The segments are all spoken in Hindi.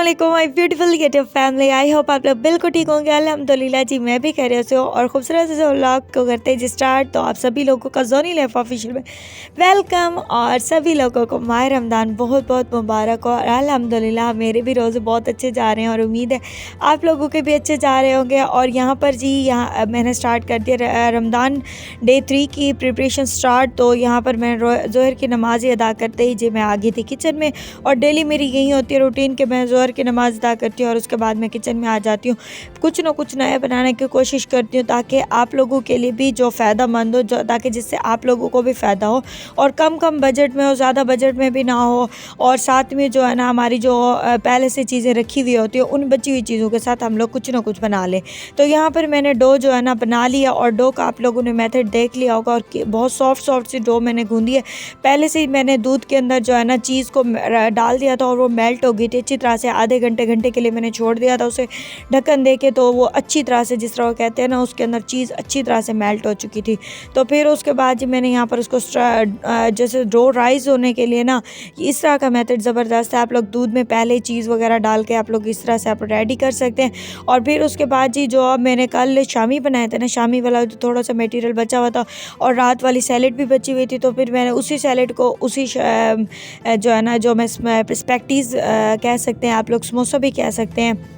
वालेकुम my beautiful creative family. I hope आप लोग बिल्कुल ठीक होंगे। अल्हम्दुलिल्लाह जी मैं भी खैरियत से हूँ और खूबसूरत से व्लॉग को करते हैं जी स्टार्ट। तो आप सभी लोगों का जोनी लाइफ ऑफिशियल में वेलकम और सभी लोगों को माह रमज़ान बहुत बहुत मुबारक हो। और अल्हम्दुलिल्लाह मेरे भी रोज़े बहुत अच्छे जा रहे हैं और उम्मीद है आप लोगों के भी अच्छे जा रहे होंगे। और यहाँ पर जी यहाँ मैंने स्टार्ट कर दिया रमज़ान डे 3 की प्रिपरेशन स्टार्ट। तो यहाँ पर मैं ज़ोहर की नमाज़ अदा करते ही जी मैं आ गई थी किचन में। और डेली मेरी यही होती है रूटीन कि मैं ज़ोहर की नमाज़ अदा करती हूँ और उसके बाद मैं किचन में आ जाती हूँ, कुछ ना कुछ नया बनाने की कोशिश करती हूँ ताकि आप लोगों के लिए भी जो फ़ायदा मंद हो, जो ताकि जिससे आप लोगों को भी फ़ायदा हो और कम बजट में हो, ज़्यादा बजट में भी ना हो। और साथ में जो है ना हमारी जो पहले से चीज़ें रखी हुई होती है उन बची हुई चीज़ों के साथ हम लोग कुछ ना कुछ बना लें। तो यहाँ पर मैंने डो जो है ना बना लिया और डो का आप लोगों ने मेथड देख लिया होगा। और बहुत सॉफ्ट सी डो मैंने गूंदी है। पहले से ही मैंने दूध के अंदर जो है ना चीज़ को डाल दिया था और वो मेल्ट हो गई थी अच्छी तरह से। आधे घंटे के लिए मैंने छोड़ दिया था उसे ढक्कन दे के। तो वो अच्छी तरह से जिस तरह वो कहते हैं ना उसके अंदर चीज़ अच्छी तरह से मेल्ट हो चुकी थी। तो फिर उसके बाद जी मैंने यहाँ पर उसको जैसे डो राइस होने के लिए ना इस तरह का मेथड ज़बरदस्त है। आप लोग दूध में पहले ही चीज़ वगैरह डाल के आप लोग इस तरह से आप रेडी कर सकते हैं। और फिर उसके बाद जी जो अब मैंने कल शामी बनाए थे ना, शामी वाला जो थोड़ा सा मटेरियल बचा हुआ था और रात वाली सैलेड भी बची हुई थी, तो फिर मैंने उसी सैलेड को उसी जो है ना जो मैं स्पैगेटीज़ कह सकते हैं, आप लोग समोसा भी कह सकते हैं,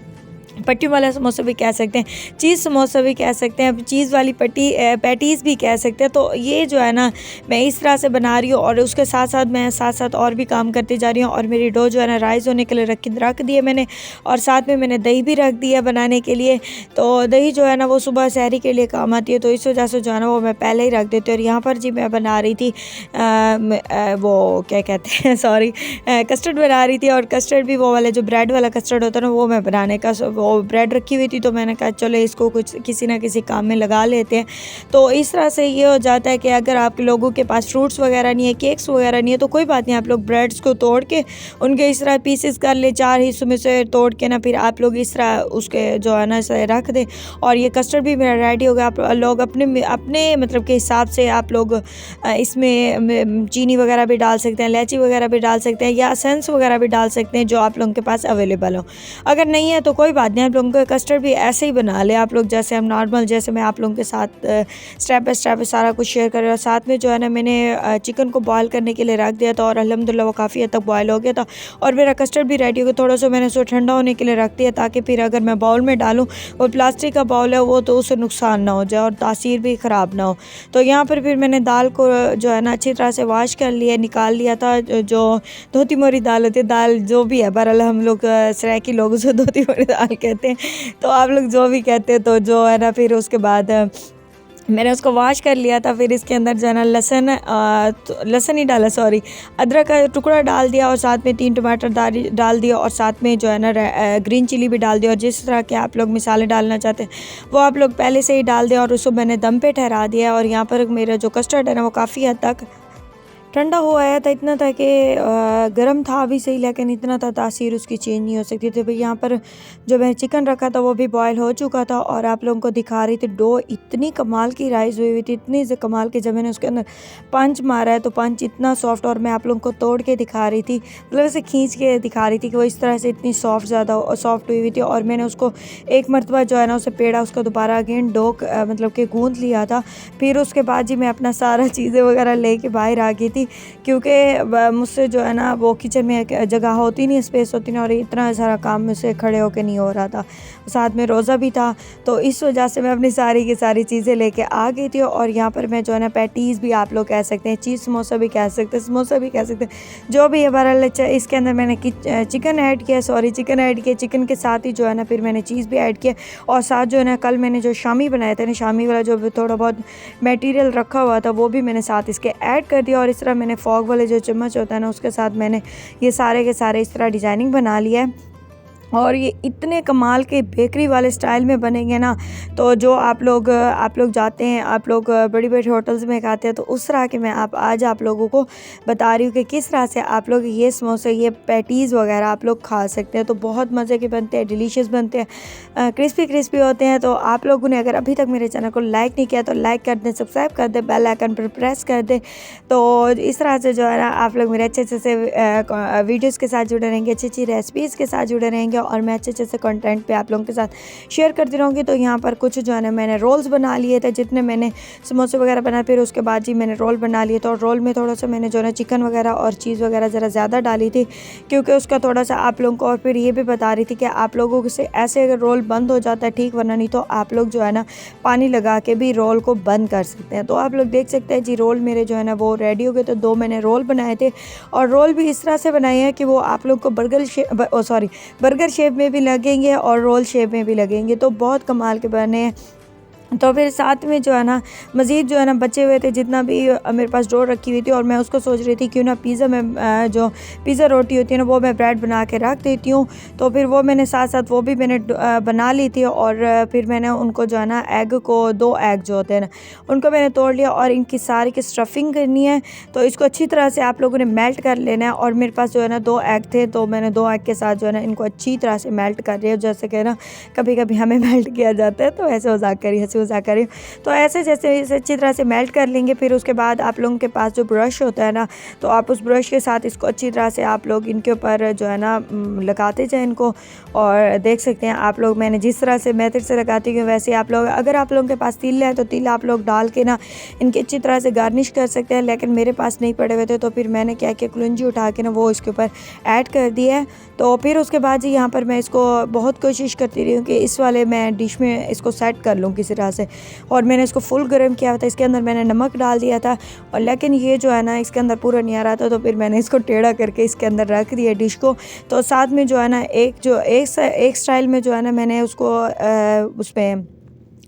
पट्टी वाला समोसा भी कह सकते हैं, चीज़ समोसा भी कह सकते हैं, चीज़ वाली पैटीज़ भी कह सकते हैं। तो ये जो है ना मैं इस तरह से बना रही हूँ और उसके साथ साथ और भी काम करती जा रही हूँ। और मेरी डो जो है ना राइस होने के लिए रख दिए मैंने और साथ में मैंने दही भी रख दिया बनाने के लिए। तो दही जो है ना वो सुबह सहरी के लिए काम आती है, तो इस वजह से जो है ना वो मैं पहले ही रख देती हूँ। और यहाँ पर जी मैं बना रही थी वो क्या कहते हैं सॉरी कस्टर्ड बना रही थी। और कस्टर्ड भी वो वाले जो ब्रेड वाला कस्टर्ड होता है ना वो मैं बनाने का वो ब्रेड रखी हुई थी, तो मैंने कहा चलो इसको कुछ किसी ना किसी काम में लगा लेते हैं। तो इस तरह से ये हो जाता है कि अगर आप लोगों के पास फ्रूट्स वगैरह नहीं है, केक्स वगैरह नहीं है, तो कोई बात नहीं, आप लोग ब्रेड्स को तोड़ के उनके इस तरह पीसेस कर ले, 4 हिस्सों में से तोड़ के ना फिर आप लोग इस तरह उसके जो है ना इसे रख दें। और ये कस्टर्ड भी मेरा रेडी हो गया। आप लोग अपने मतलब के हिसाब से आप लोग इसमें चीनी वगैरह भी डाल सकते हैं, इलायची वगैरह भी डाल सकते हैं या एसेंस वगैरह भी डाल सकते हैं जो आप लोगों के पास अवेलेबल हो। अगर नहीं है तो कोई बात नहीं, आप लोगों को कस्टर्ड भी ऐसे ही बना ले आप लोग जैसे हम नॉर्मल, जैसे मैं आप लोगों के साथ स्टेप बाय स्टेप सारा कुछ शेयर कर रहा हूँ। साथ में जो है ना मैंने चिकन को बॉयल करने के लिए रख दिया था और अल्हम्दुलिल्लाह वो काफ़ी हद तक बॉयल हो गया था। और मेरा कस्टर्ड भी रेडी हो गया। थोड़ा सा मैंने उसको ठंडा होने के लिए रख दिया ताकि फिर अगर मैं बाउल में डालूँ, वो प्लास्टिक का बाउल है वो, तो उससे नुकसान ना हो जाए और तासीर भी ख़राब ना हो। तो यहाँ पर फिर मैंने दाल को जो है ना अच्छी तरह से वॉश कर लिया, निकाल लिया था। जो धोती मोरी दाल होती है, दाल जो भी है, बहरहाल हम लोग सराइकी लोग उसे धोती मोरी दाल कहते हैं, तो आप लोग जो भी कहते हैं। तो जो है ना फिर उसके बाद मैंने उसको वॉश कर लिया था। फिर इसके अंदर जो है ना लहसुन ही डाला, सॉरी अदरक का टुकड़ा डाल दिया और साथ में 3 टमाटर डाल दिया और साथ में जो है ना ग्रीन चिली भी डाल दिया। और जिस तरह के आप लोग मिसाले डालना चाहते हैं वो आप लोग पहले से ही डाल दिया और उसको मैंने दम पे ठहरा दिया। और यहाँ पर मेरा जो कस्टर्ड है ना वो काफ़ी हद तक ठंडा हो आया था, इतना था कि गर्म था अभी सही, लेकिन इतना था तासीर उसकी चेंज नहीं हो सकती थी। भाई यहाँ पर जो मैं चिकन रखा था वो भी बॉयल हो चुका था और आप लोगों को दिखा रही थी। डो इतनी कमाल की राइस हुई थी, इतनी से कमाल की, जब मैंने उसके अंदर पंच मारा है तो पंच इतना सॉफ्ट। और मैं आप लोगों को तोड़ के दिखा रही थी, मतलब ऐसे खींच के दिखा रही थी कि वो इस तरह से इतनी ज़्यादा सॉफ्ट हुई थी। और मैंने उसको एक मरतबा जो है ना उसे पेड़ा, उसको दोबारा अगेन डो मतलब कि गूँथ लिया था। फिर उसके बाद जी मैं अपना सारा चीज़ें वगैरह ले के बाहर आ गई थी, क्योंकि मुझसे जो है ना वो किचन में जगह होती नहीं, स्पेस होती नहीं और इतना सारा काम मुझसे खड़े होकर नहीं हो रहा था। साथ में रोज़ा भी था, तो इस वजह से मैं अपनी सारी की सारी चीज़ें लेके आ गई थी। और यहाँ पर मैं जो है ना पैटीज़ भी आप लोग कह सकते हैं, चीज़ समोसा भी कह सकते हैं, समोसा भी कह सकते हैं, जो भी है। बहरहाल इसके अंदर मैंने चिकन ऐड किया, चिकन के साथ ही जो है ना फिर मैंने चीज़ भी ऐड किया। और साथ जो है ना कल मैंने जो शामी बनाया था ना, शामी वाला जो थोड़ा बहुत मटेरियल रखा हुआ था वो भी मैंने साथ इसके ऐड कर दिया। और इस तरह मैंने फॉग वाले जो चम्मच होता है ना उसके साथ मैंने ये सारे के सारे इस तरह डिज़ाइनिंग बना लिया है। और ये इतने कमाल के बेकरी वाले स्टाइल में बनेंगे ना, तो जो आप लोग जाते हैं, आप लोग बड़ी बड़ी होटल्स में खाते हैं, तो उस तरह के मैं आज आप लोगों को बता रही हूँ कि किस तरह से आप लोग ये समोसे, ये पैटीज़ वगैरह आप लोग खा सकते हैं। तो बहुत मज़े के बनते हैं, डिलीशियस बनते हैं, क्रिस्पी होते हैं। तो आप लोगों ने अगर अभी तक मेरे चैनल को लाइक नहीं किया तो लाइक कर दें, सब्सक्राइब कर दें, बेल आइकन पर प्रेस कर दें। तो इस तरह से जो है ना आप लोग मेरे अच्छे से वीडियोज़ के साथ जुड़े रहेंगे, अच्छी रेसिपीज़ के साथ जुड़े रहेंगे और मैं अच्छे अच्छे से कंटेंट पे आप लोगों के साथ शेयर करती रहूँगी। तो यहाँ पर कुछ जो है ना मैंने रोल्स बना लिए थे, जितने मैंने समोसे वगैरह बनाए, फिर उसके बाद जी मैंने रोल बना लिए। तो रोल में थोड़ा सा मैंने जो है ना चिकन वगैरह और चीज़ वगैरह ज़रा ज़्यादा डाली थी, क्योंकि उसका थोड़ा सा आप लोगों को, और फिर ये भी बता रही थी कि आप लोगों से ऐसे अगर रोल बंद हो जाता है ठीक, वरना नहीं तो आप लोग जो है ना पानी लगा के भी रोल को बंद कर सकते हैं। तो आप लोग देख सकते हैं जी रोल मेरे जो है ना वो रेडी हो गए। तो 2 मैंने रोल बनाए थे और रोल भी इस तरह से बनाए हैं कि वो आप लोग को बर्गर शेप में भी लगेंगे और रोल शेप में भी लगेंगे। तो बहुत कमाल के बने हैं। तो फिर साथ में जो है ना मज़ीद जो है ना बचे हुए थे, जितना भी मेरे पास डो रखी हुई थी, और मैं उसको सोच रही थी क्यों ना पिज़्ज़ा में जो पिज़्ज़ा रोटी होती है ना वो मैं ब्रेड बना के रख देती हूँ। तो फिर वो मैंने साथ साथ वो भी मैंने बना ली थी। और फिर मैंने उनको जो है ना एग को 2 एग जो होते हैं ना उनको मैंने तोड़ लिया और इनकी सारी की स्टफिंग करनी है। तो इसको अच्छी तरह से आप लोगों ने मेल्ट कर लेना है। और मेरे पास जो है ना 2 एग थे, तो मैंने 2 एग के साथ जो है ना इनको अच्छी तरह से मेल्ट कर लिया। जैसे कि ना कभी कभी हमें मेल्ट किया जाता है, तो ऐसे मजाक करिए। तो ऐसे जैसे इसे अच्छी तरह से मेल्ट कर लेंगे। फिर उसके बाद आप लोगों के पास जो ब्रश होता है ना, तो आप उस ब्रश के साथ इसको अच्छी तरह से आप लोग इनके ऊपर जो है ना लगाते जाए इनको। और देख सकते हैं आप लोग मैंने जिस तरह से मेथड से लगाती हूँ वैसे आप लोग, अगर आप लोगों के पास तिल है तो तिल आप लोग डाल के ना इनकी अच्छी तरह से गार्निश कर सकते हैं। लेकिन मेरे पास नहीं पड़े हुए थे, तो फिर मैंने क्या किया, कलौंजी उठा के ना वो इसके ऊपर ऐड कर दिया है। तो फिर उसके बाद जी यहाँ पर मैं इसको बहुत कोशिश करती रही हूँ कि इस वाले मैं डिश में इसको सेट कर लूँ किसी तरह से। और मैंने इसको फुल गर्म किया था, इसके अंदर मैंने नमक डाल दिया था, और लेकिन ये जो है ना इसके अंदर पूरा नहीं आ रहा था। तो फिर मैंने इसको टेढ़ा करके इसके अंदर रख दिया डिश को। तो साथ में जो है ना एक स्टाइल में जो है ना मैंने उसको उसमें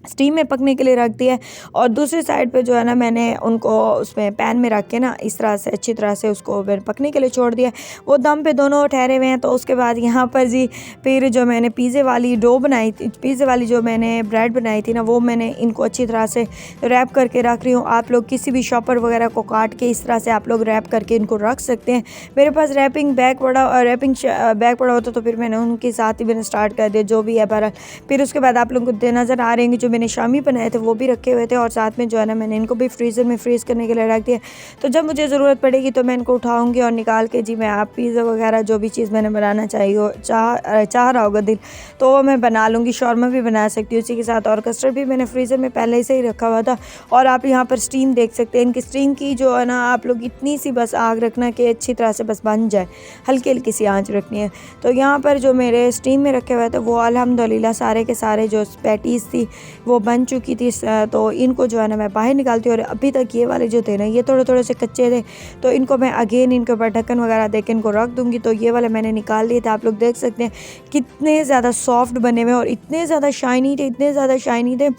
स्टीम में पकने के लिए रख दिया है, और दूसरी साइड पे जो है ना मैंने उनको उसमें पैन में रख के ना इस तरह से अच्छी तरह से उसको पकने के लिए छोड़ दिया। वो दम पे दोनों ठहरे हुए हैं। तो उसके बाद यहाँ पर जी फिर जो मैंने पिज़्ज़े वाली डो बनाई थी, पिज़्ज़े वाली जो मैंने ब्रेड बनाई थी ना, वो मैंने इनको अच्छी तरह से रैप करके रख रही हूँ। आप लोग किसी भी शॉपर वगैरह को काट के इस तरह से आप लोग रैप करके इनको रख सकते हैं। मेरे पास रैपिंग बैग पड़ा होता, तो फिर मैंने उनके साथ ही मैंने स्टार्ट कर दिया जो भी है बहरहाल। फिर उसके बाद आप लोगों को नज़र आ रहे हैं जो मैंने शामी बनाए थे वो भी रखे हुए थे, और साथ में जो है ना मैंने इनको भी फ्रीज़र में फ्रीज़ करने के लिए रख दिया। तो जब मुझे ज़रूरत पड़ेगी तो मैं इनको उठाऊंगी और निकाल के जी मैं आप पिज़्ज़ा वगैरह जो भी चीज़ मैंने बनाना चाह रहा होगा दिल, तो वो मैं बना लूँगी। शॉर्मा भी बना सकती हूँ उसी के साथ, और कस्टर्ड भी मैंने फ्रीज़र में पहले से ही रखा हुआ था। और आप यहाँ पर स्टीम देख सकते हैं, इनकी स्टीम की जो है ना आप लोग इतनी सी बस आग रखना कि अच्छी तरह से बस बन जाए, हल्की हल्की सी आँच रखनी है। तो यहाँ पर जो मेरे स्टीम में रखे हुए थे वो अल्हम्दुलिल्लाह सारे के सारे जो पैटीज़ थी वो बन चुकी थी। तो इनको जो है ना मैं बाहर निकालती हूँ। और अभी तक ये वाले जो थे ना ये थोड़े थोड़े से कच्चे थे, तो इनको मैं अगेन इनके ऊपर ढक्कन वगैरह दे के इनको रख दूँगी। तो ये वाले मैंने निकाल लिए थे। आप लोग देख सकते हैं कितने ज़्यादा सॉफ्ट बने हुए और इतने ज़्यादा शाइनी थे।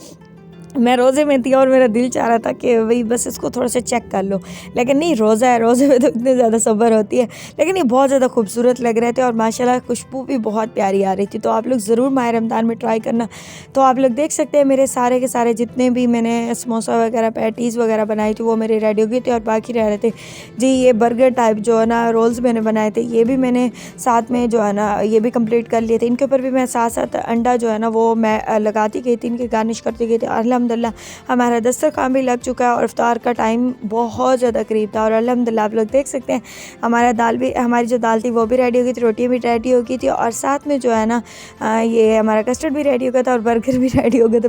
मैं रोज़े में थी और मेरा दिल चाह रहा था कि भाई बस इसको थोड़ा सा चेक कर लो, लेकिन नहीं, रोज़ा है, रोज़े में तो इतनी ज़्यादा सब्र होती है। लेकिन ये बहुत ज़्यादा खूबसूरत लग रहे थे और माशाल्लाह खुशबू भी बहुत प्यारी आ रही थी। तो आप लोग ज़रूर माह रमज़ान में ट्राई करना। तो आप लोग देख सकते हैं मेरे सारे के सारे जितने भी मैंने समोसा वगैरह पैटीज़ वगैरह बनाई थी वो मेरे रेडी हो गई थी, और बाकी रह रहे थे जी ये बर्गर टाइप जो है ना रोल्स मैंने बनाए थे, ये भी मैंने साथ में जो है ना ये भी कंप्लीट कर लिए थे। इनके ऊपर भी मैं साथ साथ अंडा जो है ना वो मैं लगाती गई थी, इनकी गार्निश करती गई थी। अल्हम्दुलिल्लाह हमारा दस्तरखान भी लग चुका है और इफ्तार का टाइम बहुत ज़्यादा करीब था। और अल्हम्दुलिल्लाह आप लोग देख सकते हैं हमारी जो दाल थी वो भी रेडी हो गई थी, रोटी भी रेडी हो गई थी, और साथ में जो है ना ये हमारा कस्टर्ड भी रेडी हो गया था और बर्गर भी रेडी हो गए थे।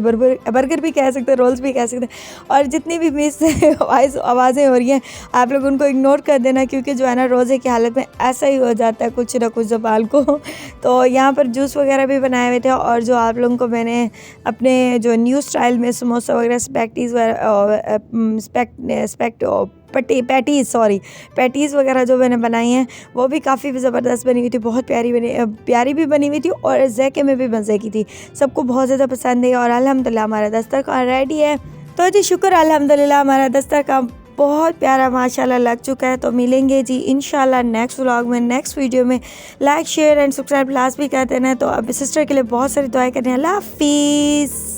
बर्गर भी कह सकते हैं, रोल्स भी कह सकते हैं। और जितनी भी मिस आवाज़ें हो रही हैं आप लोग उनको इग्नोर कर देना, क्योंकि जो है ना रोज़े की हालत में ऐसा ही हो जाता है कुछ ना कुछ ज़बान को। तो यहाँ पर जूस वगैरह भी बनाए हुए थे, और जो आप लोगों को मैंने अपने जो न्यू स्टाइल में समोसा वगैरह पैटीज़ वगैरह जो मैंने बनाई हैं वो भी काफ़ी ज़बरदस्त बनी हुई थी, बहुत प्यारी भी बनी हुई थी, और ज़ायके में भी मज़े की थी। सबको बहुत ज़्यादा पसंद है। और अल्हम्दुलिल्लाह हमारा दस्तरखान रेडी है। तो जी शुक्र अल्हम्दुलिल्लाह हमारा दस्तरखान बहुत प्यारा माशाल्लाह लग चुका है। तो मिलेंगे जी इंशाल्लाह नेक्स्ट व्लॉग में, नेक्स्ट वीडियो में। Like share and subscribe last भी कर देना है। तो अब सिस्टर के लिए बहुत सारी दुआएं करनी है। अल्लाह हाफिज़।